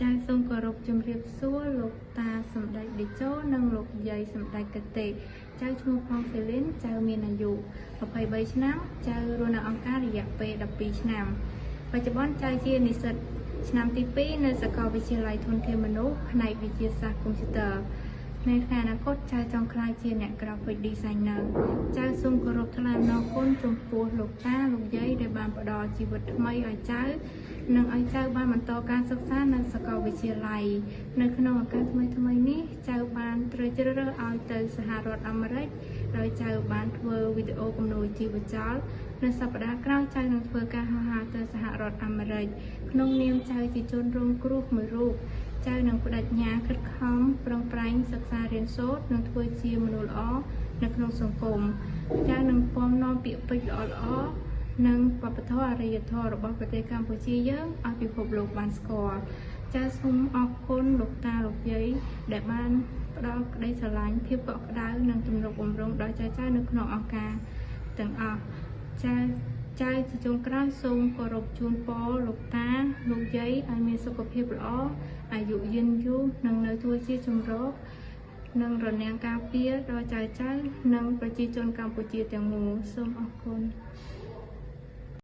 ចាសូមគោរពជំរាបសួរលោកតាសម្ដេចតេជោនិងលោកយាយសម្ដេចកតេចៅឈ្មោះផងសេលីនចៅមានអាយុ23ឆ្នាំចៅរស់នៅអង្គការរយៈពេល12ឆ្នាំបច្ចុប្បន្នចៅជានិស្សិតឆ្នាំទី2នៅសាកលវិទ្យាល័យធនធានមនុស្សផ្នែកវិទ្យាសាស្ត្រកុំព្យូទ័រในថ្ងៃអនាគតចៅចង់ក្លាយជាអ្នក graphic designer ចៅសូមគោរពថ្លែងអំណរគុណចំពោះលោកតាលោកយាយដែលបានផ្ដល់ជីវិតថ្មីឲ្យចៅនិងឲ្យចៅបានបន្តការសិក្សានៅសាកលវិទ្យាល័យនៅក្នុងឱកាសថ្មីនេះចៅបានត្រូវជ្រើសរើសឲ្យទៅសហរដ្ឋអាមេរិកដោយចៅបានធ្វើវីដេអូគំនូរជីវចលនៅសប្តាហ៍ក្រោយចៅនឹងធ្វើការហោះហើរទៅសហរដ្ឋអាមេរិកក្នុងនាមចៅជាជនរងគ្រោះមួយរូបចៅនឹងបដិញ្ញាខិតខំប្រឹងប្រែងសិក្សារៀនសូត្រនិងធ្វើជាមនុស្សល្អនៅក្នុងសង្គមចៅនឹងពំនាំពាក្យពេចន៍ល្អៗនិងវប្បធម៌អរិយធម៌របស់ប្រទេសកម្ពុជាយើងឲ្យពិភពលោកបានស្គាល់ចៅសូមអរគុណលោកតាលោកយាយដែលបានផ្ដល់ក្តីស្រឡាញ់ភាពកក់ក្ដៅនិងទំនុកបម្រុងដល់ចៅនៅក្នុងអង្គការទាំងអស់ចៅជាចុងក្រោយសូមគោរពជូនពរលោកតាលោកយាយឲ្យមានសុខភាពល្អអាយុយឺនយូរនិងនៅធ្វើជាជំរកនិងរនាំងការពារដល់ចៅនិងប្រជាជនកម្ពុជាទាំងមូលសូមអរគុណ